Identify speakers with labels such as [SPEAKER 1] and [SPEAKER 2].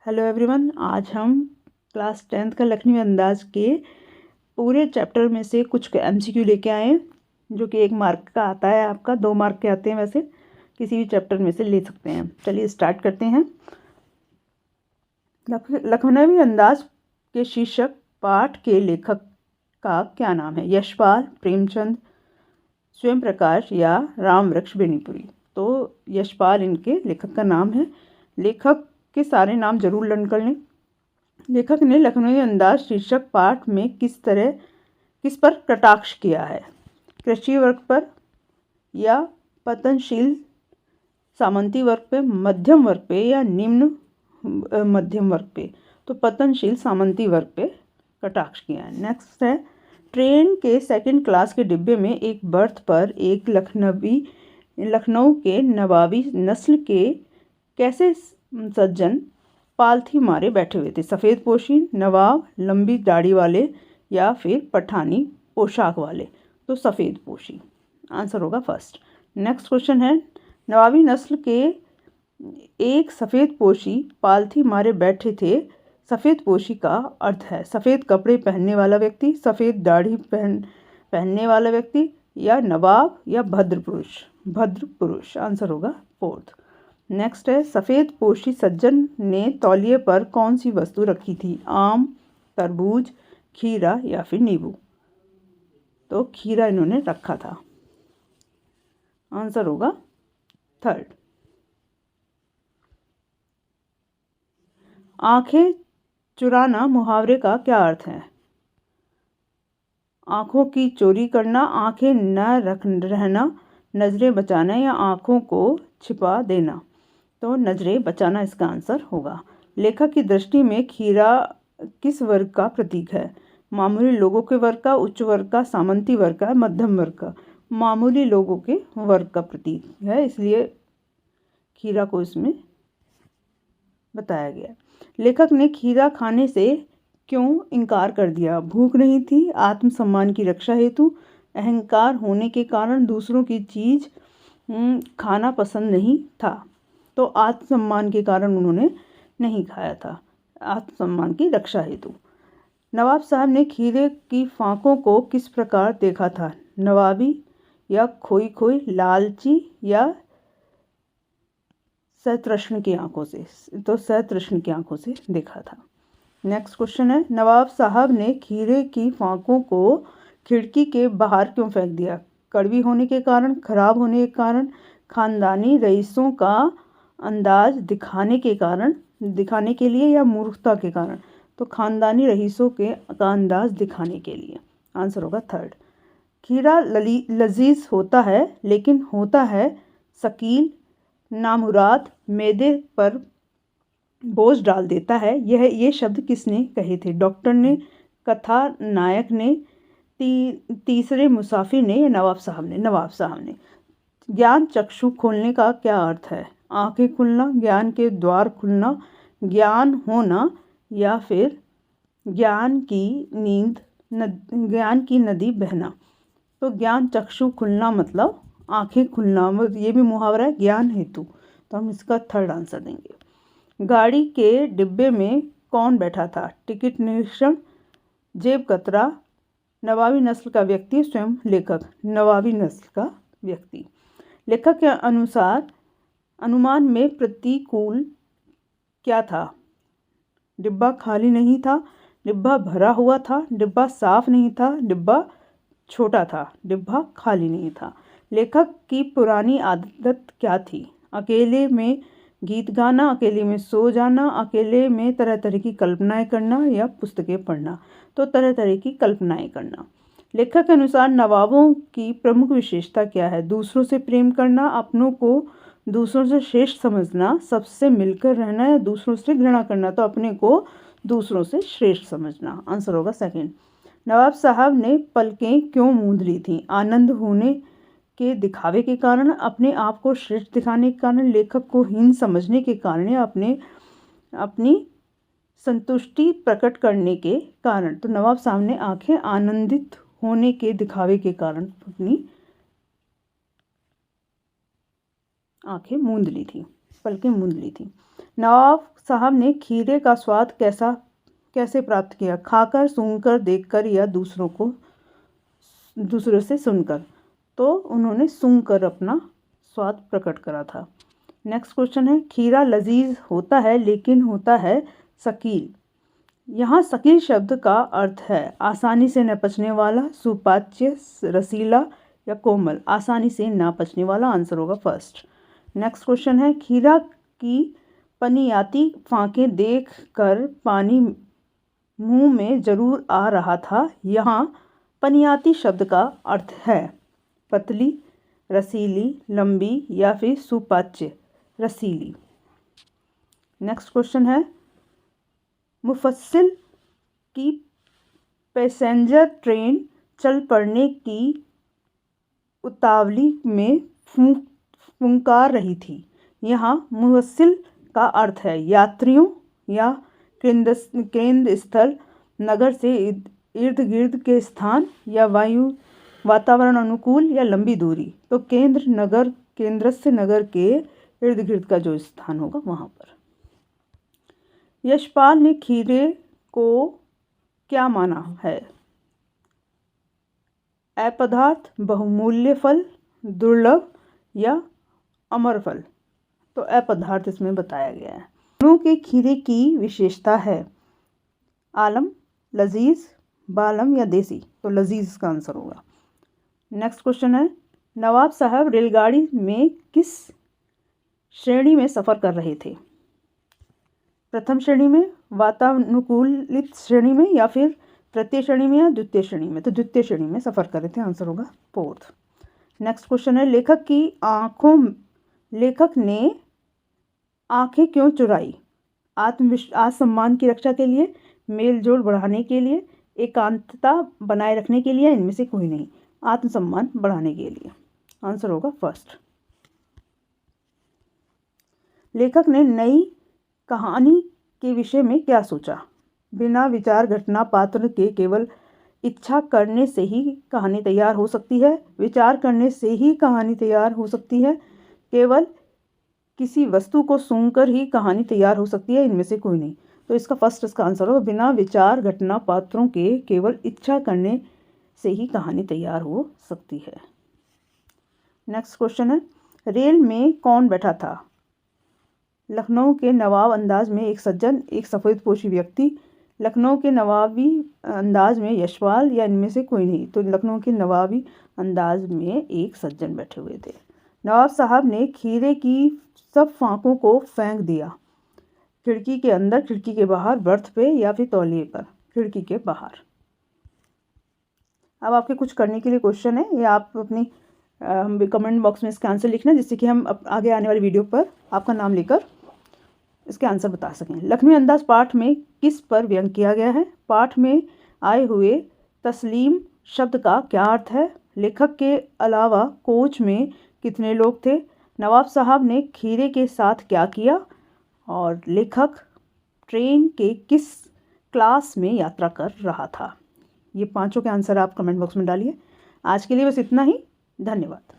[SPEAKER 1] Hello everyone, आज हम class 10th का लखनवी अंदाज के पूरे चैप्टर में से कुछ एमसीक्यू लेके आए हैं, जो कि 1 मार्क का आता है। आपका 2 मार्क के आते हैं, वैसे किसी भी चैप्टर में से ले सकते हैं। चलिए स्टार्ट करते हैं। लखनवी अंदाज के शीर्षक पाठ के लेखक का क्या नाम है? यशपाल, प्रेमचंद, स्वयं प्रकाश या रामवृक्ष बेनीपुरी। तो यशपाल इनके लेखक का नाम है। लेखक के सारे नाम जरूर लर्न कर लें। लेखक ने लखनवी अंदाज शीर्षक पाठ में किस पर कटाक्ष किया है? कृषि वर्ग पर या पतनशील सामंती वर्ग पे, मध्यम वर्ग पे या निम्न मध्यम वर्ग पे? तो पतनशील सामंती वर्ग पे कटाक्ष किया है। नेक्स्ट है, ट्रेन के 2nd क्लास के डिब्बे में एक बर्थ पर एक लखनऊ के नवाबी नस्ल के कैसे सज्जन पालथी मारे बैठे हुए थे? सफ़ेद पोशी नवाब, लंबी दाढ़ी वाले या फिर पठानी पोशाक वाले? तो सफ़ेद पोशी आंसर होगा फर्स्ट। नेक्स्ट क्वेश्चन है, नवाबी नस्ल के एक सफ़ेद पोशी पालथी मारे बैठे थे। सफ़ेद पोशी का अर्थ है सफ़ेद कपड़े पहनने वाला व्यक्ति, सफ़ेद दाढ़ी पहनने वाला व्यक्ति, या नवाब या भद्र पुरुष? भद्र पुरुष आंसर होगा फोर्थ। नेक्स्ट है, सफ़ेद पोशी सज्जन ने तौलिए पर कौन सी वस्तु रखी थी? आम, तरबूज, खीरा या फिर नींबू? तो खीरा इन्होंने रखा था। आंसर होगा थर्ड। आंखें चुराना मुहावरे का क्या अर्थ है? आंखों की चोरी करना, आंखें न रहना, नजरें बचाना या आंखों को छिपा देना? तो नजरें बचाना इसका आंसर होगा। लेखक की दृष्टि में खीरा किस वर्ग का प्रतीक है? मामूली लोगों के वर्ग का, उच्च वर्ग का, सामंती वर्ग का, मध्यम वर्ग का? मामूली लोगों के वर्ग का प्रतीक है, इसलिए खीरा को इसमें बताया गया। लेखक ने खीरा खाने से क्यों इनकार कर दिया? भूख नहीं थी, आत्मसम्मान की रक्षा हेतु, अहंकार होने के कारण, दूसरों की चीज खाना पसंद नहीं था? तो आत्मसम्मान के कारण उन्होंने नहीं खाया था, आत्मसम्मान की रक्षा हेतु। नवाब साहब ने खीरे की फांकों को किस प्रकार देखा था? नवाबी या खोई खोई, लालची या सतृष्ण की आंखों से? तो सतृष्ण की आंखों से देखा था। नेक्स्ट क्वेश्चन है, नवाब साहब ने खीरे की फांकों को खिड़की के बाहर क्यों फेंक दिया? कड़वी होने के कारण, खराब होने के कारण, खानदानी रईसों का अंदाज दिखाने के लिए या मूर्खता के कारण? तो खानदानी रईसों का अंदाज दिखाने के लिए। आंसर होगा थर्ड। खीरा लजीज होता है लेकिन होता है शकील, नामुराद, मैदे पर बोझ डाल देता है। ये शब्द किसने कहे थे? डॉक्टर ने, कथानायक ने, तीसरे मुसाफिर ने या नवाब साहब ने? नवाब साहब ने। ज्ञान चक्षु खोलने का क्या अर्थ है? आंखें खुलना, ज्ञान के द्वार खुलना, ज्ञान होना या फिर ज्ञान की नदी बहना? तो ज्ञान चक्षु खुलना मतलब आंखें खुलना, ये भी मुहावरा है ज्ञान हेतु। तो हम इसका थर्ड आंसर देंगे। गाड़ी के डिब्बे में कौन बैठा था? टिकट निरीक्षण, जेब कतरा, नवाबी नस्ल का व्यक्ति, स्वयं लेखक? नवाबी नस्ल का व्यक्ति। लेखक के अनुसार अनुमान में प्रतिकूल क्या था? डिब्बा खाली नहीं था, डिब्बा भरा हुआ था, डिब्बा साफ नहीं था, डिब्बा छोटा था, डिब्बा खाली नहीं था। लेखक की पुरानी आदत क्या थी? अकेले में गीत गाना, अकेले में सो जाना, अकेले में तरह तरह की कल्पनाएं करना या पुस्तकें पढ़ना? तो तरह तरह की कल्पनाएं करना। लेखक के अनुसार नवाबों की प्रमुख विशेषता क्या है? दूसरों से प्रेम करना, अपनों को दूसरों से श्रेष्ठ समझना, सबसे मिलकर रहना या दूसरों से घृणा करना? तो अपने को दूसरों से श्रेष्ठ समझना। आंसर होगा सेकंड। नवाब साहब ने पलकें क्यों मूंद ली थीं? आनंद होने के दिखावे के कारण, अपने आप को श्रेष्ठ दिखाने के कारण, लेखक को हीन समझने के कारण या अपनी संतुष्टि प्रकट करने के कारण? तो नवाब साहब ने आंखें आनंदित होने के दिखावे के कारण अपनी आंखें मूंद ली थी। पलकें मूंद ली थी। नवाब साहब ने खीरे का स्वाद कैसे प्राप्त किया? खाकर, सूंघकर, देखकर या दूसरों से सुनकर? तो उन्होंने सूंघकर अपना स्वाद प्रकट करा था। नेक्स्ट क्वेश्चन है, खीरा लजीज होता है लेकिन होता है शकील। यहाँ शकील शब्द का अर्थ है आसानी से न पचने वाला, सुपाच्य, रसीला या कोमल। आसानी से ना पचने वाला आंसर होगा फर्स्ट। नेक्स्ट क्वेश्चन है, खीरा की पनियाती फांकें देख कर पानी मुंह में जरूर आ रहा था। यहाँ पनियाती शब्द का अर्थ है पतली, रसीली, लंबी या फिर सुपाच्य, रसीली। नेक्स्ट क्वेश्चन है, मुफस्सिल की पैसेंजर ट्रेन चल पड़ने की उतावली में फुंकार रही थी। यहाँ मुफस्सिल का अर्थ है यात्रियों या केंद्र स्थल, नगर से इर्द गिर्द के स्थान या वातावरण अनुकूल या लंबी दूरी। तो केंद्र से नगर के इर्द गिर्द का जो स्थान होगा वहाँ पर। यशपाल ने खीरे को क्या माना है? अपदार्थ, बहुमूल्य फल, दुर्लभ या अमर फल। तो अपदार्थ इसमें बताया गया है। गुणों के खीरे की विशेषता है आलम, लजीज, बालम या देसी। तो लजीज का आंसर होगा। नेक्स्ट क्वेश्चन है, नवाब साहब रेलगाड़ी में किस श्रेणी में सफ़र कर रहे थे? प्रथम श्रेणी में, वातानुकूलित श्रेणी में या फिर तृतीय श्रेणी में या द्वितीय श्रेणी में? तो द्वितीय श्रेणी में सफ़र कर रहे थे, आंसर होगा फोर्थ। नेक्स्ट क्वेश्चन है, लेखक ने आंखें क्यों चुराई? आत्मसम्मान की रक्षा के लिए, मेल जोल बढ़ाने के लिए, एकांतता बनाए रखने के लिए, इनमें से कोई नहीं। आत्मसम्मान बढ़ाने के लिए, आंसर होगा फर्स्ट। लेखक ने नई कहानी के विषय में क्या सोचा? बिना विचार घटना पात्र के केवल इच्छा करने से ही कहानी तैयार हो सकती है, विचार करने से ही कहानी तैयार हो सकती है, केवल किसी वस्तु को सूंघकर ही कहानी तैयार हो सकती है, इनमें से कोई नहीं। तो इसका आंसर होगा बिना विचार घटना पात्रों के केवल इच्छा करने से ही कहानी तैयार हो सकती है। नेक्स्ट क्वेश्चन है, रेल में कौन बैठा था? लखनऊ के नवाब अंदाज में एक सज्जन, एक सफ़ेदपोशी व्यक्ति, लखनऊ के नवाबी अंदाज में यशपाल या इनमें से कोई नहीं। तो लखनऊ के नवाबी अंदाज में एक सज्जन बैठे हुए थे। नवाब साहब ने खीरे की सब फांकों को फेंक दिया। खिड़की के अंदर, खिड़की के बाहर, बर्थ पे या फिर तौलिए पर? खिड़की के बाहर। अब आपके कुछ करने के लिए क्वेश्चन है, या आप अपनी कमेंट बॉक्स में इसका आंसर लिखना, जिससे कि हम आगे आने वाली वीडियो पर आपका नाम लेकर इसके आंसर बता सकें। लखनवी अंदाज पाठ में किस पर व्यंग किया गया है? पाठ में आए हुए तस्लीम शब्द का क्या अर्थ है? लेखक के अलावा कोच में कितने लोग थे? नवाब साहब ने खीरे के साथ क्या किया? और लेखक ट्रेन के किस क्लास में यात्रा कर रहा था? ये पांचों के आंसर आप कमेंट बॉक्स में डालिए। आज के लिए बस इतना ही। धन्यवाद।